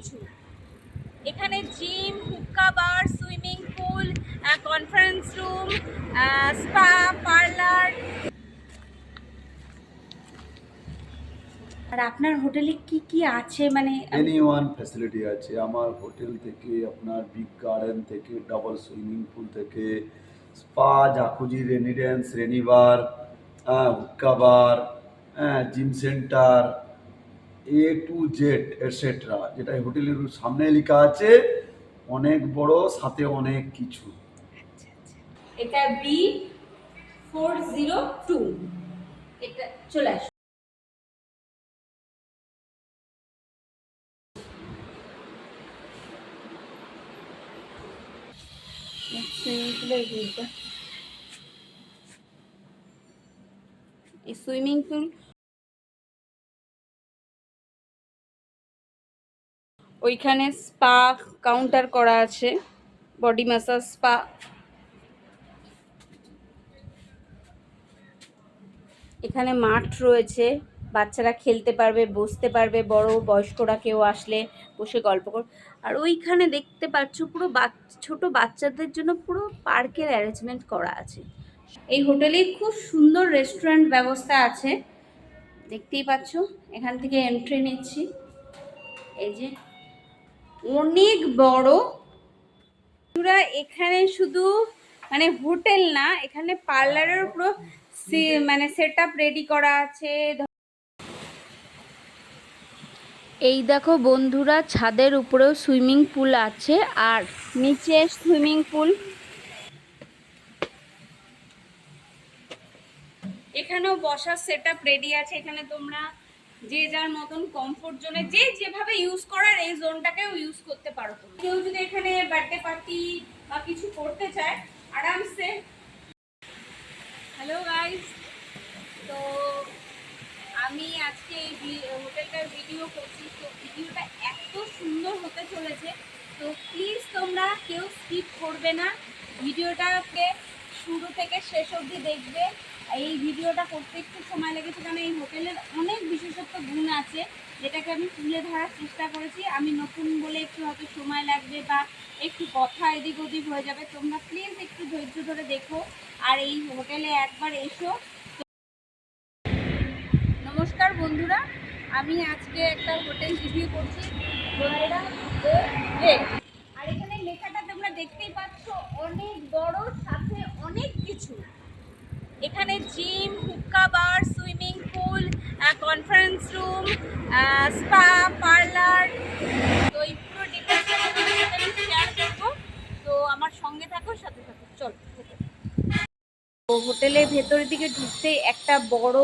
কিছু। এখানে gym, hookah bar, swimming pool, conference room, spa, parlour. আর আপনার হোটেলে কি কি আছে মানে? এনি ওয়ান ফ্যাসিলিটি আছে আমার হোটেল থেকে। আপনার বিগ গার্ডেন থেকে, ডাবল সুইমিং পুল থেকে, spa, jacuzzi, rain dance, rain bar, hookah bar, gym centre, A to Z etcetera, যেটা এই হোটেলের সামনে লেখা আছে। অনেক বড়, সাথে অনেক কিছু। এটা B402, এটা চলে আসো। এই সুইমিং পুল, ওইখানে স্পা কাউন্টার করা আছে, বডি ম্যাসাজ, স্পা। এখানে মাঠ রয়েছে, বাচ্চারা খেলতে পারবে, বসতে পারবে, বড় বয়স্করা কেউ আসলে বসে গল্প কর। আর ওইখানে দেখতে পাচ্ছ পুরো ছোট বাচ্চাদের জন্য পুরো পার্কের অ্যারেঞ্জমেন্ট করা আছে। এই হোটেলে খুব সুন্দর রেস্টুরেন্ট ব্যবস্থা আছে, দেখতেই পাচ্ছ। এখান থেকে এন্ট্রি নিচ্ছি, এই যে অনেক বড়। এখানে শুধু মানে হোটেল না, এখানে পার্লারের পুরো মানে সেট আপ রেডি করা আছে। এই দেখো বন্ধুরা, ছাদের উপরেও সুইমিং পুল আছে আর নিচে সুইমিং পুল। এখানেও বসার সেট আপ রেডি আছে। এখানে তোমরা যে যার মতন কমফোর্ট জোনে যে যেভাবে ইউজ করার এই জোনটাকেও ইউজ করতে পারো। কেউ যদি এখানে বার্থডে পার্টি বা কিছু করতে চায় আরামসে। হ্যালো গাইস, তো আমি আজকে এই হোটেলটার ভিডিও করছি। তো ভিডিওটা এত সুন্দর হতে চলেছে, তো প্লিজ তোমরা কেউ স্কিপ করবে না, ভিডিওটাকে শুরু থেকে শেষ অবধি দেখবে। এই ভিডিওটা করতে একটু সময় লেগেছে, কারণ এই হোটেলের অনেক বিশেষত্ব গুণ আছে যেটাকে আমি তুলে ধরার চেষ্টা করেছি। আমি নতুন বলে একটু হয়তো সময় লাগবে বা একটু কথা এদিক ওদিক হয়ে যাবে, তোমরা প্লিজ একটু ধৈর্য ধরে দেখো আর এই হোটেলে একবার এসো। নমস্কার বন্ধুরা, আমি আজকে একটা হোটেল রিভিউ করছি, বন্ধুরা। আর এখানে লেখাটা তোমরা দেখতেই পাচ্ছ, অনেক বড়, সাথে অনেক কিছু। এখানে gym, hookah bar, swimming pool, conference room, spa, parlour. তো এই পুরো ডিটেলসটা তোমাদের সাথে আমি শেয়ার করবো। তো আমার সঙ্গে থাকো, সাথে থাকো, চলো। তো হোটেলের ভেতরের দিকে ঢুকতেই একটা বড়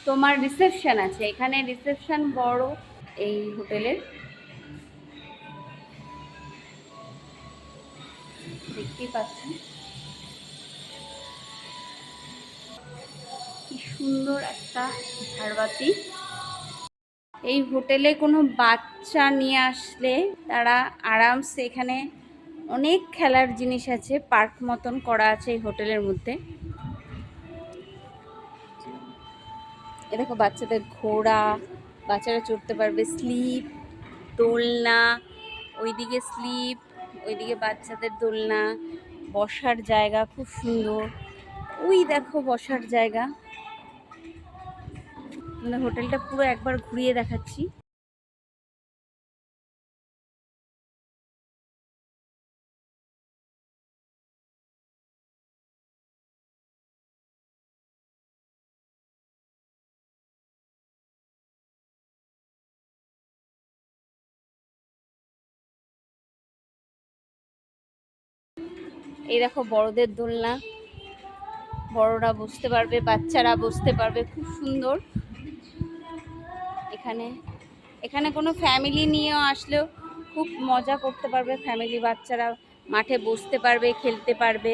তোমার রিসেপশন আছে। এখানে রিসেপশন বড় এই হোটেলের, দেখতেই পাচ্ছি কি সুন্দর একটা ঝাড়বাতি। এই হোটেলে কোনো বাচ্চা নিয়ে আসলে তারা আরামসে, এখানে অনেক খেলার জিনিস আছে, পার্ক মতন করা আছে এই হোটেলের মধ্যে। এ দেখো বাচ্চাদের ঘোড়া, বাচ্চারা চড়তে পারবে, স্লিপ, দোলনা, ওইদিকে স্লিপ, ওইদিকে বাচ্চাদের দোলনা, বসার জায়গা খুব সুন্দর। ওই দেখো বসার জায়গা। মানে হোটেলটা পুরো একবার ঘুরিয়ে দেখাচ্ছি। এই দেখো বড়দের দোলনা, বড়রা বসতে পারবে, বাচ্চারা বসতে পারবে, খুব সুন্দর। এখানে এখানে কোনো ফ্যামিলি নিয়েও আসলেও খুব মজা করতে পারবে, ফ্যামিলি বাচ্চারা মাঠে বসতে পারবে, খেলতে পারবে,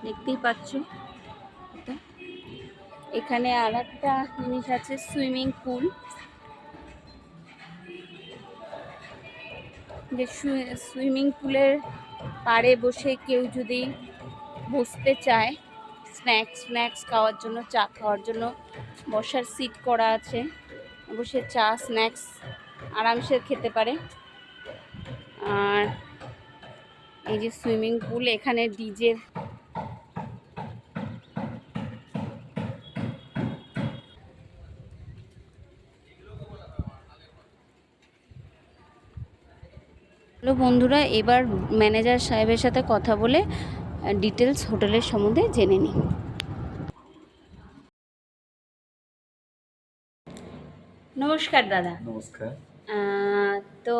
দেখতেই পাচ্ছ। এখানে আর একটা জিনিস আছে, সুইমিং পুল। যে সুইমিং পুলের পাড়ে বসে কেউ যদি বসতে চায়, স্ন্যাক্স খাওয়ার জন্য, চা খাওয়ার জন্য বসার সিট করা আছে, বসে চা স্ন্যাক্স আরামসে খেতে পারে। আর এই যে সুইমিং পুল, এখানে ডিজে হ্যালো বন্ধুরা, এবার ম্যানেজার সাহেবের সাথে কথা বলে ডিটেলস হোটেলের সম্বন্ধে জেনে নিই। নমস্কার দাদা। নমস্কার। তো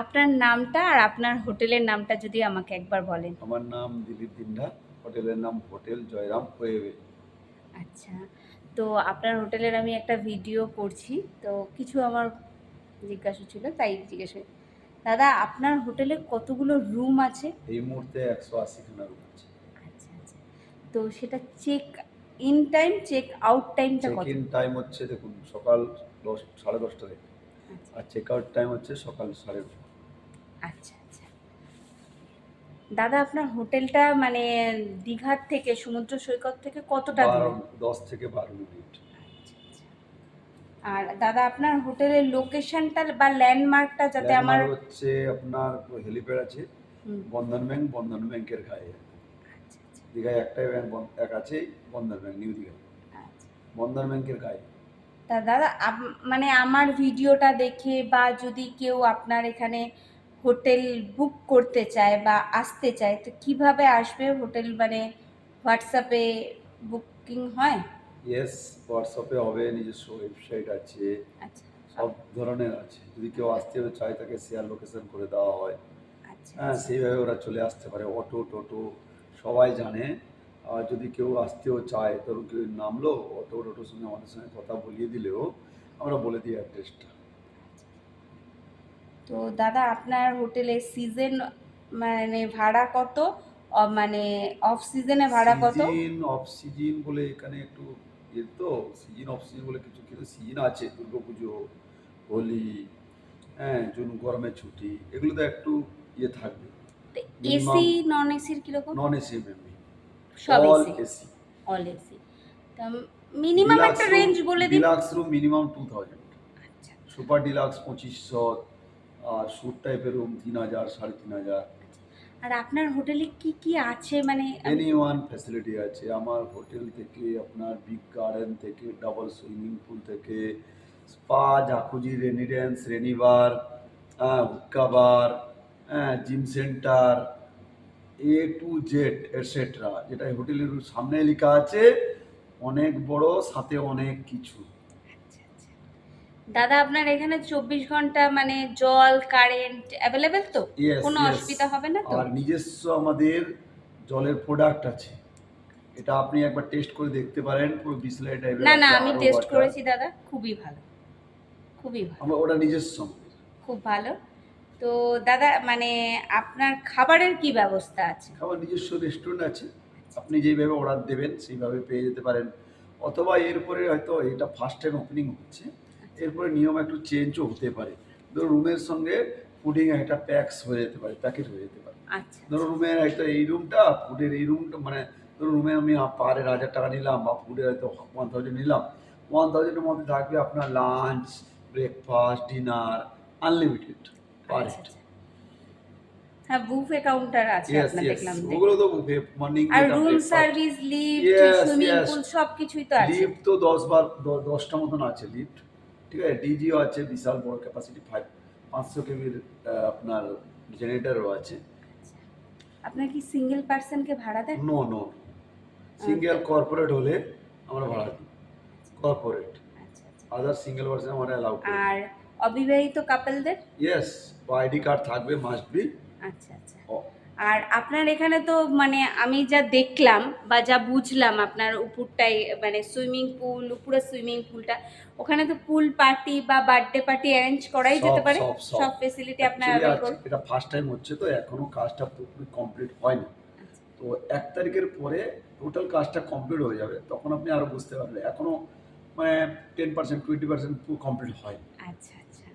আপনার নামটা আর আপনার হোটেলের নামটা যদি আমাকে একবার বলেন। আমার নাম দিলীপ দিন্ডা, হোটেলের নাম হোটেল জয়রাম ওয়েবে। আচ্ছা, তো আপনার হোটেলের আমি একটা ভিডিও করছি, তো কিছু আমার জিজ্ঞাসা ছিল তাই জিজ্ঞেস করি। দাদা, আপনার হোটেলে কতগুলো রুম আছে? এই মুহূর্তে 180খানা রুম আছে। আচ্ছা আচ্ছা, তো সেটা check in time, check out টাইমটা চেক কত? ইন টাইম হচ্ছে দেখুন সকাল 10 সাড়ে 10টা থেকে, আচ্ছা আর চেক আউট টাইম হচ্ছে সকাল 9:30। আচ্ছা আচ্ছা। দাদা, আপনার হোটেলটা মানে দীঘার থেকে, সমুদ্র সৈকত থেকে কতটা দূরে? 10 থেকে 12 মিনিট। আচ্ছা আচ্ছা। আর দাদা, আপনার হোটেলের লোকেশনটা বা ল্যান্ডমার্কটা যাতে আমার ল্যান্ডমার্ক হচ্ছে আপনার হেলিপ্যাড আছে, হুম, বন্ধন ব্যাংকের গায়ে। আচ্ছা আচ্ছা দীঘায় একটাই ব্যাংক এক আছে, বন্ধন ব্যাংক, নিউ দীঘা, আচ্ছা। বন্ধন ব্যাংকের গায়ে। তা দাদা, মানে আমার ভিডিওটা দেখে বা যদি কেউ আপনার এখানে হোটেল বুক করতে চায় বা আসতে চায়, তো কিভাবে আসবে? হোটেল মানে হোয়াটসঅ্যাপে বুকিং হয়? ইয়েস, হোয়াটসঅ্যাপে হবে, নিজস্ব ওয়েবসাইট আছে, আচ্ছা সব ধরনের আছে। যদি কেউ আসতে চায় তাকে শেয়ার লোকেশন করে দেওয়া হয়। আচ্ছা হ্যাঁ, আচ্ছা সেইভাবে ওরা চলে আসতে পারে। অটো টোটো সবাই জানে। আর যদি কেউ আসতেও চায়, ধরুন কেউ নামলো, টোটোর সঙ্গে আমাদের সঙ্গে কথা বলিয়ে দিলেও আমরা বলে দিই অ্যাড্রেসটা। তো দাদা, আপনার হোটেলের সিজন মানে ভাড়া কত? মানে অফ সিজনে ভাড়া কত? সিজন অফ সিজন বলে এখানে একটু তো সিজন অফ সিজন বলে কিছু কিছু সিজন আছে, দুর্গাপুজো, হোলি, হ্যাঁ, জুন গরমের ছুটি, এগুলো তো একটু থাকবে। এসি মিনিমাম নন এসির কিরকম? নন এসি মেনলি, সব all AC, AC. All AC. তা মিনিমাম একটা রেঞ্জ বলে দিন। ডিলাক্স রুম মিনিমাম 2000, আচ্ছা সুপার ডিলাক্স 2500, আর স্যুট টাইপের রুম 3000, 3500। আচ্ছা। আর আপনার হোটেলে কি কি আছে মানে এনি ওয়ান ফ্যাসিলিটি আছে আমার হোটেল থেকে। আপনার বিগ গার্ডেন থেকে, ডাবল সুইমিং পুল থেকে, spa, jacuzzi, rain dance, rain bar, hookah bar, gym centre, A to Z etcetera, যেটা এই হোটেলের সামনে লেখা আছে, অনেক বড়, সাথে অনেক কিছু। আচ্ছা আচ্ছা। দাদা, আপনার এখানে 24 ঘন্টা মানে জল কারেন্ট অ্যাভেলেবেল তো? ইয়েস কোনো ইয়েস। অসুবিধা হবে না তো? আর নিজস্ব আমাদের জলের প্রোডাক্ট আছে, এটা আপনি একবার টেস্ট করে দেখতে পারেন। পুরো বিসলারি টাইপের না না, আছে, আমি আরও টেস্ট ওয়াটার। করেছি দাদা, খুবই ভালো, খুবই ভালো, আমরা ওটা নিজস্ব আমাদের। খুব ভালো। তো দাদা, মানে আপনার খাবারের কি ব্যবস্থা আছে? খাবার নিজস্ব রেস্টুরেন্ট আছে, আপনি যেইভাবে অর্ডার দেবেন সেইভাবে পেয়ে যেতে পারেন। অথবা এরপরে হয়তো এটা ফার্স্ট টাইম ওপেনিং হচ্ছে, এরপরে নিয়ম একটু চেঞ্জও হতে পারে। ধরো রুমের সঙ্গে ফুডিং একটা প্যাকস হয়ে যেতে পারে, প্যাকেট হয়ে যেতে পারে। আচ্ছা ধরো রুমের হয়তো এই রুমটা, ফুডের এই রুমটা, মানে ধরো রুমে আমি পার 1000 টাকা নিলাম, বা ফুডের হয়তো 1000 নিলাম, 1000-এর মধ্যে থাকবে আপনার lunch, breakfast, dinner, unlimited per আচ্ছা হেড। আচ্ছা। হ্যাঁ, বুফে কাউন্টার আছে ইয়েস আপনার, ইয়েস, দেখলাম ওগুলো তো বুফে, মর্নিং আর যেটা room breakfast. Service, lift, yes swimming yes, pool সব কিছুই তো আছে? লিফট তো 10-10টা মতন আছে লিফট, ঠিক আছে। ডিজিও আছে, বিশাল বড় ক্যাপাসিটি, 500 কেবির আপনার জেনারেটারও আছে। আচ্ছা। আপনার কি সিঙ্গেল পার্সনকে ভাড়া দেন? নো নো, সিঙ্গেল কর্পোরেট হলে আমরা ভাড়া দিই, কর্পোরেট। আচ্ছা আচ্ছা। আদার সিঙ্গেল পার্সন আমরা অ্যালাউ করি। আর অবিবাহিত কাপলদের? ইয়েস, আইডি কার্ড থাকবে, মাস্ট বি। আচ্ছা আচ্ছা। আর আপনার এখানে তো মানে আমি যা দেখলাম বা যা বুঝলাম, আপনার উপরটাই মানে সুইমিং পুল, উপরে সুইমিং পুলটা, ওখানে তো পুল পার্টি বা বার্থডে পার্টি অ্যারেঞ্জ করাই যেতে পারে? সব ফেসিলিটি আপনার অ্যাভেল করুন। এটা ফার্স্ট টাইম হচ্ছে তো এখনো কাজটা পুরোপুরি কমপ্লিট হয়নি। তো 1 তারিখের পরে টোটাল কাজটা কমপ্লিট হয়ে যাবে, তখন আপনি আরো বুঝতে পারবেন। এখনো মানে 10%, 20% পুরো কমপ্লিট হয়নি। আচ্ছা আচ্ছা,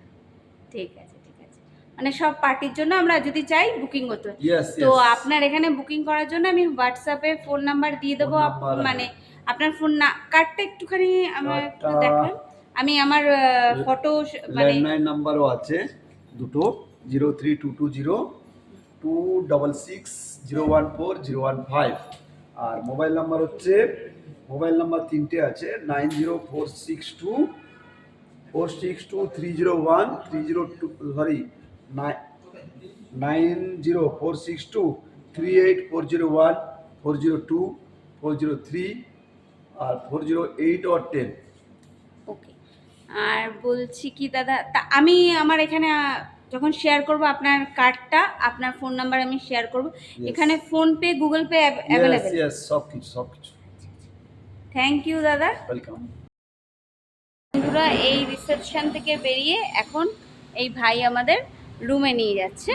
ঠিক আছে ঠিক আছে। মানে সব পার্টির জন্য আমরা যদি চাই বুকিং করতে পারি। ইয়েস তো ইয়েস। আপনার এখানে বুকিং করার জন্য আমি হোয়াটসঅ্যাপে ফোন নাম্বার দিয়ে দেবো। ফোন নাম্বার, মানে আপনার ফোন না কার্ডটা একটুখানি আমার একটু কার্ডটা দেখান। আমি আমার ফটো মানে ল্যান্ডলাইন নাম্বারও আছে দুটো, 03220266014015। আর মোবাইল নাম্বার হচ্ছে, মোবাইল নাম্বার তিনটে আছে, 90462301 সরি 9046238401 402 403 আর 408 or 10। ওকে। আর বলছি কি দাদা, তা আমি আমার এখানে যখন শেয়ার করব আপনার কার্ডটা, আপনার ফোন নাম্বার আমি শেয়ার করব। এখানে PhonePe, Google pay available? Yes, সব কিছু। থ্যাংক ইউ দাদা। ওয়েলকাম। বন্ধুরা, এই রিসেপশন থেকে বেরিয়ে এখন এই ভাই আমাদের রুমে নিয়ে যাচ্ছে।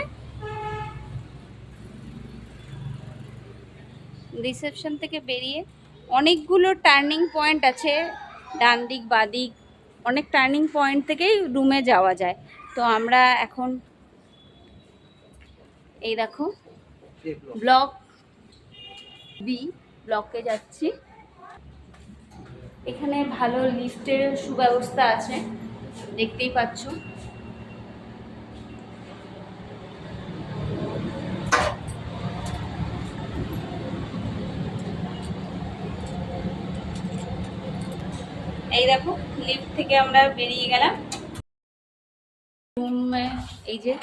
রিসেপশন থেকে বেরিয়ে অনেকগুলো টার্নিং পয়েন্ট আছে, ডান দিক বাঁ দিক, অনেক টার্নিং পয়েন্ট থেকেই রুমে যাওয়া যায়। তো আমরা এখন এই দেখো ব্লক বি ব্লকে যাচ্ছি। এখানে ভালো লিফটের সুব্যবস্থা আছে, দেখতেই পাচ্ছ। এই দেখো লিফট থেকে আমরা বেরিয়ে গেলাম রুমে। এই যে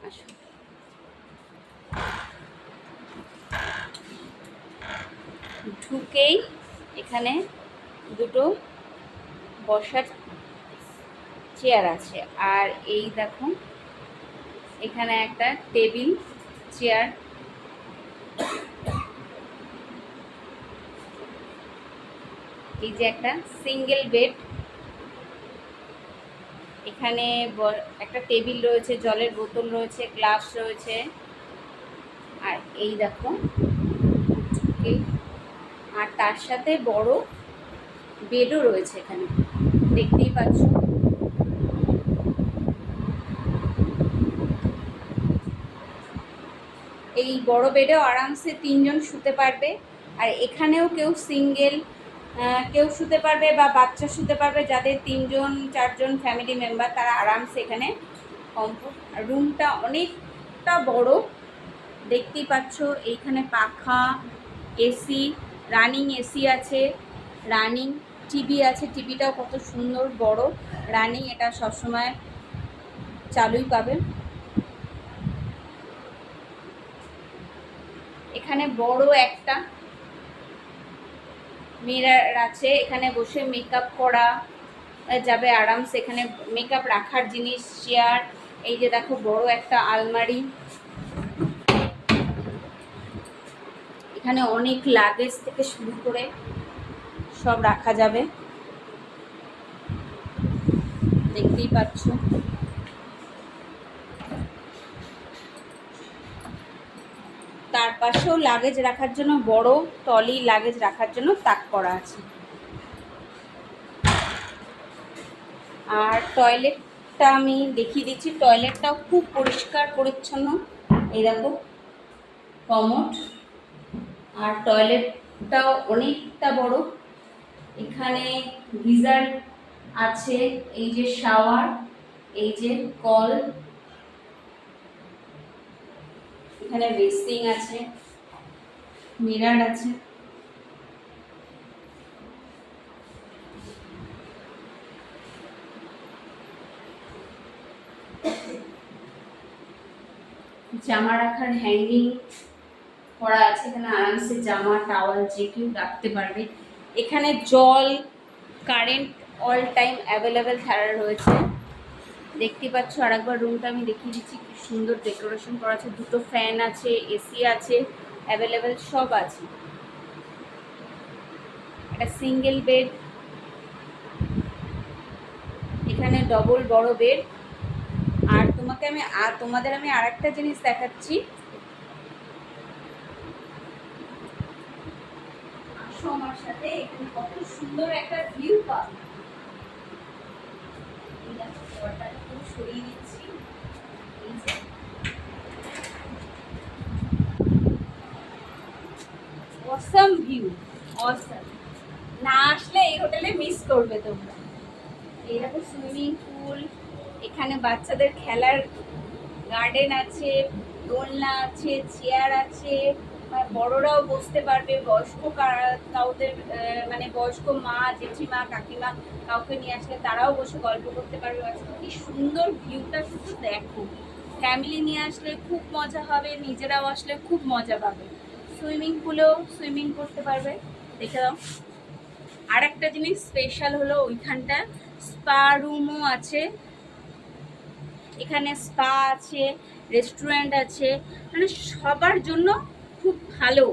আসো, ঢুকেই এখানে দুটো বসার চেয়ার আছে। আর এই দেখো এখানে একটা টেবিল চেয়ার, এই যে একটা সিঙ্গেল বেড, এখানে একটা টেবিল রয়েছে, জলের বোতল রয়েছে, গ্লাস রয়েছে। আর এই দেখো, আর তার সাথে বড় বেডও রয়েছে এখানে, দেখতেই পাচ্ছ। এই বড় বেডেও আরামসে 3 জন শুতে পারবে। আর এখানেও কেউ সিঙ্গেল কেউ শুতে পারবে বা বাচ্চা শুতে পারবে, যাদের 3 জন 4 জন ফ্যামিলি মেম্বার, তারা আরামসে এখানে কমফোর্ট। রুমটা অনেকটা বড়, দেখতেই পাচ্ছ। এইখানে পাখা, এসি, রানিং এসি আছে, রানিং টিভি আছে, টিভিটাও কত সুন্দর বড় রানিং, এটা সবসময় চালুই পাবে। এখানে বড় একটা মিরর আছে, এখানে বসে মেকআপ করা যাবে আরামসে। এখানে মেকআপ রাখার জিনিস, চেয়ার, এই যে দেখো বড় একটা আলমারি, এখানে অনেক লাগেজ থেকে শুরু করে সব রাখা যাবে, দেখতেই পাচ্ছ। তার পাশেও লাগেজ রাখার জন্য বড় টলি, লাগেজ রাখার জন্য তাক করা আছে। আর টয়লেটটা আমি দেখিয়ে দিচ্ছি, টয়লেটটাও খুব পরিষ্কার পরিচ্ছন্ন। এই দেখো কমোড, আর টয়লেটটাও অনেকটা বড়। এখানে গিজার আছে, এই যে শাওয়ার, এই যে কল, এখানে বেসিং আছে, মিরর আছে। জামা রাখার হ্যাঙ্গিং করা আছে, এখানে আরামসে জামা টাওয়াল যে কেউ রাখতে পারবে। এখানে জল, কারেন্ট অল টাইম অ্যাভেলেবেল রয়েছে, দেখতে পাচ্ছ। আর একবার রুমটা আমি দেখিয়ে দিচ্ছি, কি সুন্দর ডেকোরেশন করা আছে, দুটো ফ্যান আছে, এসি আছে, অ্যাভেলেবেল সব আছে। একটা সিঙ্গেল বেড, এখানে ডবল বড় বেড। আর তোমাদের আমি আরেকটা জিনিস দেখাচ্ছি, আসো আমার সাথে। এখানে কত সুন্দর একটা ভিউ পাবে, এই দেখো ঘরটা একটু সরিয়ে দিচ্ছি, এই যে অসাম ভিউ, অসাম। না আসলে এই হোটেলে মিস করবে তোমরা। এইরকম সুইমিং পুল, এখানে বাচ্চাদের খেলার গার্ডেন আছে, দোলনা আছে, চেয়ার আছে, বড়রাও বসতে পারবে, বয়স্ক কাউদের মানে বয়স্ক মা জেঠিমা কাকিমা কাউকে নিয়ে আসলে তারাও বসে গল্প করতে পারবে। কি সুন্দর ভিউটা শুধু দেখো, ফ্যামিলি নিয়ে আসলে খুব মজা হবে, নিজেরাও আসলে খুব মজা পাবে। সুইমিং পুলেও সুইমিং করতে পারবে। দেখে দাও। আর একটা জিনিস স্পেশাল হলো ওইখানটা স্পা রুমও আছে, এখানে স্পা আছে, রেস্টুরেন্ট আছে, মানে সবার জন্য খুব ভালো।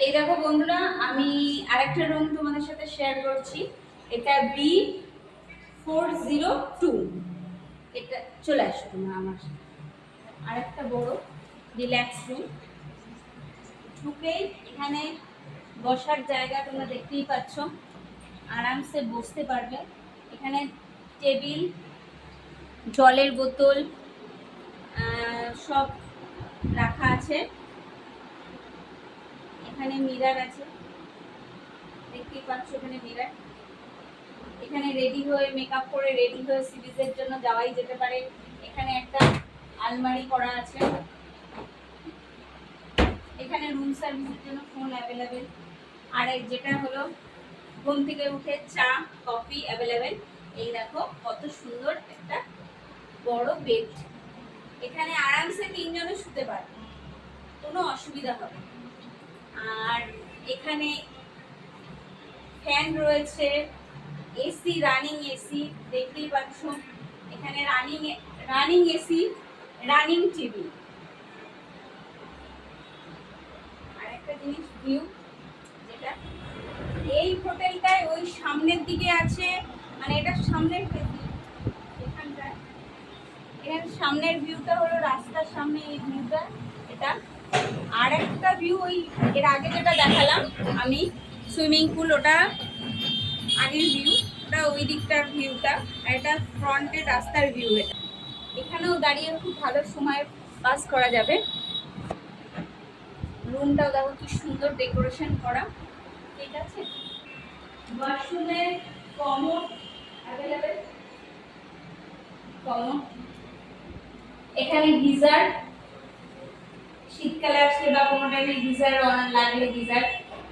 এই দেখো বন্ধুরা, আমি আরেকটা রুম তোমাদের সাথে শেয়ার করছি। এটা B402। এটা চলে আসো তোমরা আমার সাথে। আরেকটা বড় রিল্যাক্স রুম। ঢুকেই এখানে বসার জায়গা তোমরা দেখতেই পাচ্ছ, আরামসে বসতে পারবে। এখানে টেবিল, জলের বোতল সব রাখা আছে। এখানে মিরর আছে, দেখতেই পাচ্ছ এখানে মিরর। এখানে রেডি হয়ে মেকআপ করে রেডি হয়ে সিরিজের জন্য যাওয়াই যেতে পারে। এখানে একটা আলমারি করা আছে। এখানে রুম সার্ভিসের জন্য ফোন অ্যাভেলেবেল। আর যেটা হলো ঘুম থেকে উঠে চা কফি অ্যাভেলেবেল। এই দেখো কত সুন্দর একটা বড় বেড। এখানে আরামসে তিনজনে শুতে পারে, কোনো অসুবিধা হবে না। আর এখানে ফ্যান রয়েছে, এসি, রানিং এসি দেখতেই পাচ্ছ। এখানে রানিং এসি, রানিং টিভি। আর একটা জিনিস ভিউ, যেটা এই হোটেলটায় ওই সামনের দিকে আছে, মানে এটা সামনের এখানটায়, এখানে সামনের ভিউটা হলো রাস্তার সামনে এই ভিউটা এটা। আর একটা ভিউ ওই এর আগে যেটা দেখালাম আমি সুইমিং পুল, ওটা আগের ভিউ, ওটা ওই দিকটার ভিউটা। আর এটা ফ্রন্টের রাস্তার ভিউ। এটা এখানেও দাঁড়িয়ে খুব ভালো সময় পাস করা যাবে। রুমটাও দেখো কি সুন্দর ডেকোরেশন করা, ঠিক আছে। ওয়াশরুমের কমোড অ্যাভেলেবেল, কমোড। এখানে গিজার, শীতকালে আসলে বা কোনো টাইমে গিজার অন লাগলে গিজার।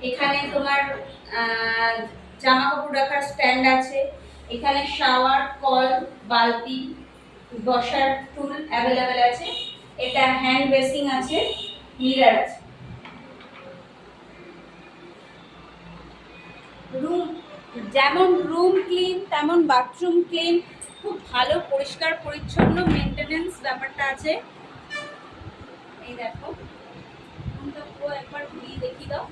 এখানে তোমার জামা কাপড় রাখার স্ট্যান্ড আছে। এখানে শাওয়ার, কল, বালতি, বসার টুল অ্যাভেলেবেল আছে। এটা হ্যান্ড বেসিং আছে, মিরর আছে। রুম যেমন রুম ক্লিন তেমন বাথরুম ক্লিন, খুব ভালো পরিষ্কার পরিচ্ছন্ন মেনটেনেন্স ব্যাপারটা আছে। এই দেখো রুমটা পুরো একবার ঘুরিয়ে দেখিয়ে দাও।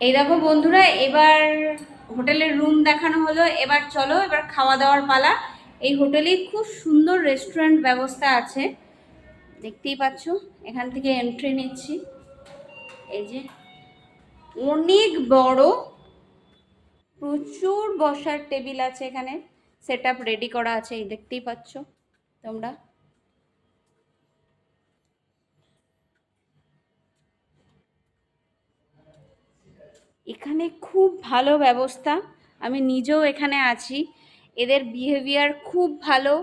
এই দেখো বন্ধুরা, এবার হোটেলের রুম দেখানো হলো, এবার চলো এবার খাওয়া দাওয়ার পালা। এই হোটেলে খুব সুন্দর রেস্টুরেন্ট ব্যবস্থা আছে, দেখতেই পাচ্ছ। এখান থেকে এন্ট্রি নিচ্ছি। এই যে অনেক বড়, প্রচুর বসার টেবিল আছে, এখানে সেট আপ রেডি করা আছে, এই দেখতেই পাচ্ছ তোমরা। এখানে খুব ভালো ব্যবস্থা, আমি নিজেও এখানে আছি। এদের বিহেভিয়ার খুব ভালো।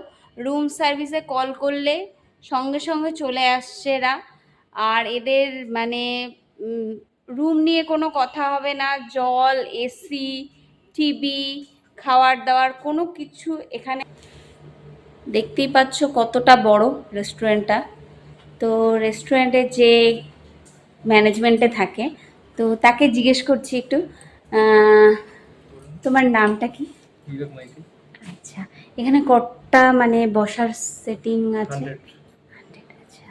রুম সার্ভিসে কল করলে সঙ্গে সঙ্গে চলে আসছে এরা। আর এদের মানে রুম নিয়ে কোনো কথা হবে না, জল, এসি, টিভি, খাওয়ার দাওয়ার কোনো কিছু এখানে। দেখতেই পাচ্ছ কতটা বড় রেস্টুরেন্টটা। তো রেস্টুরেন্টে যে ম্যানেজমেন্টে থাকে। তো তাকে জিজ্ঞেস করছি একটু, আহ, তোমার নামটা কি? বিবেক মাইতি। আচ্ছা, এখানে কটা মানে বসার সেটিং আছে? 100। 100, আচ্ছা,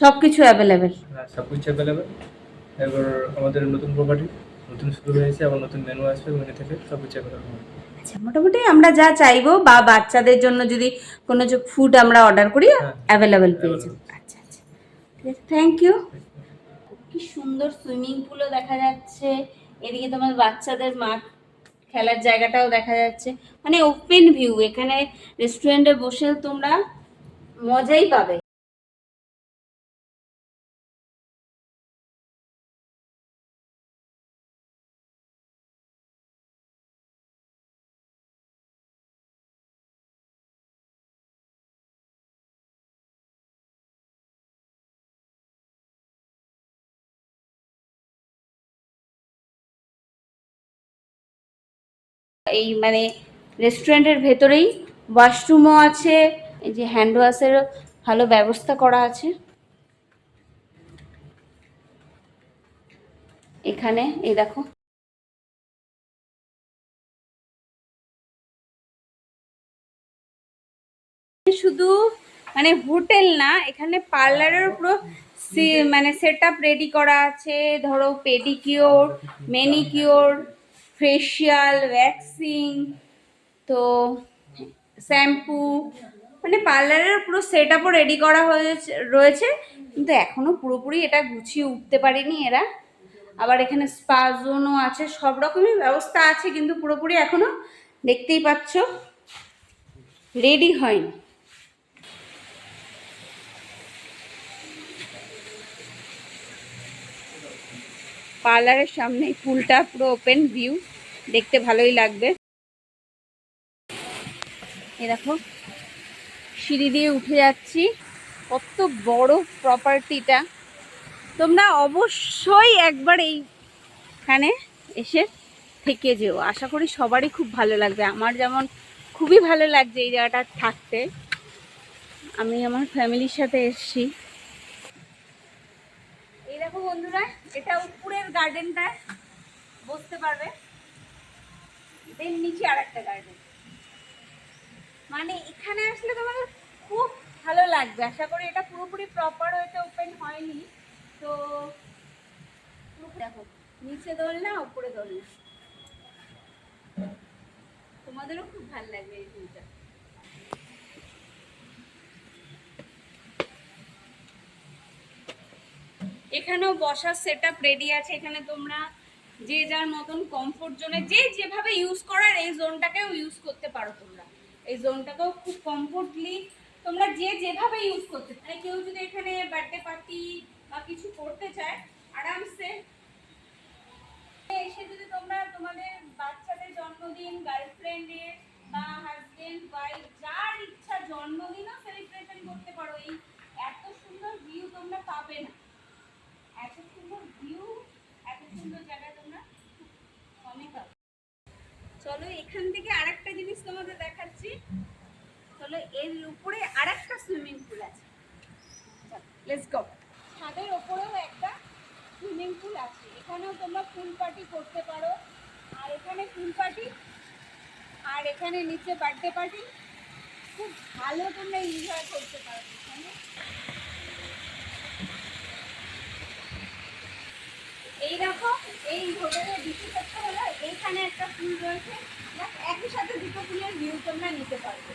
সব কিছু অ্যাভেলেবেল? হ্যাঁ, সব কিছু অ্যাভেলেবেল। এবার আমাদের নতুন প্রপার্টি নতুন শুরু হয়েছে, আবার নতুন মেনু আসবে, মেনু থেকে সব কিছু অ্যাভেলেবল হবে। আচ্ছা, মোটামুটি আমরা যা চাইবো বা বাচ্চাদের জন্য যদি কোনো যে ফুড আমরা অর্ডার করি হ্যাঁ, অ্যাভেলেবেল পেয়ে যাবো। available। আচ্ছা আচ্ছা, ঠিক আছে, থ্যাংক ইউ। কি সুন্দর সুইমিং পুলও দেখা যাচ্ছে, এদিকে তোমার বাচ্চাদের মাঠ খেলার জায়গাটাও দেখা যাচ্ছে, মানে ওপেন ভিউ। এখানে রেস্টুরেন্টে বসে তোমরা মজাই পাবে। এই মানে রেস্টুরেন্টের ভেতরেই ওয়াশরুমও আছে, এই যে হ্যান্ড ওয়াশেরও ভালো ব্যবস্থা করা আছে এখানে। এই দেখো, শুধু মানে হোটেল না, এখানে পার্লারের পুরো মানে সেট আপ রেডি করা আছে। ধরো পেডিকিওর, ম্যানিকিওর, ফেশিয়াল, ভ্যাক্সিং, তো শ্যাম্পু, মানে পার্লারের পুরো সেট আপও রেডি করা রয়েছে, কিন্তু এখনো পুরোপুরি এটা গুছিয়ে উঠতে পারেনি এরা। আবার এখানে স্পা জোনও আছে, সব রকমই ব্যবস্থা আছে, কিন্তু পুরোপুরি এখনো দেখতেই পাচ্ছ রেডি হয়নি। পার্লারের সামনে পুলটা পুরো ওপেন ভিউ, দেখতে ভালোই লাগবে। এই দেখো, সিঁড়ি দিয়ে উঠে যাচ্ছি, কত বড় প্রপার্টিটা। তোমরা অবশ্যই একবার এইখানে এসে থেকে যেও, আশা করি সবারই খুব ভালো লাগবে। আমার যেমন খুবই ভালো লাগছে এই জায়গাটা থাকতে। আমি আমার ফ্যামিলির সাথে এসেছি। এই দেখো বন্ধুরা, এটা উপরের গার্ডেনটা বসতে পারবে, দেন নিচে আর একটা গার্ডেন। মানে এখানে আসলে তোমাদের খুব ভালো লাগবে। আশা করি এটা পুরোপুরি প্রপার হয়েছে, ওপেন হয়নি তো। দেখো, নিচে দোলনা, উপরে দোলনা, তোমাদেরও খুব ভালো লাগবে এই ভিউটা। এখানেও বসার সেট আপ রেডি আছে। এখানে তোমরা যে যার মতন কমফোর্ট জোনে যে যেভাবে ইউজ করার, এই জোনটাকেও ইউজ করতে পারো তোমরা। এই জোনটাকেও খুব কমফোর্টলি তোমরা যে যেভাবে ইউজ করতে পারো। কেউ যদি এখানে বার্থডে পার্টি বা কিছু করতে চায়, আরামসে এসে যদি তোমরা তোমাদের বাচ্চাদের জন্মদিন, গার্লফ্রেন্ডের বা হাজবেন্ড ওয়াইফ যার ইচ্ছা জন্মদিনও সেলিব্রেশন করতে পারো। এই এত সুন্দর ভিউ তোমরা পাবে না, এত সুন্দর ভিউ, এত সুন্দর জায়গায় তোমরা কমে পাবে। চলো এখান থেকে আরেকটা জিনিস তোমাদের দেখাচ্ছি। চলো, এর উপরে আরেকটা সুইমিং পুল আছে, লেটস গো। ছাদের ওপরেও একটা সুইমিং পুল আছে, এখানেও তোমরা পুল পার্টি করতে পারো। আর এখানে পুল পার্টি, আর এখানে নিচে বার্থডে পার্টি, খুব ভালো তোমরা এনজয় করতে পারো এখানে। এই দেখো, এই হোটেলের বিশেষত্ব হলো এইখানে একটা পুল রয়েছে, একই সাথে দুটো পুলের ভিউ তোমরা নিতে পারবে।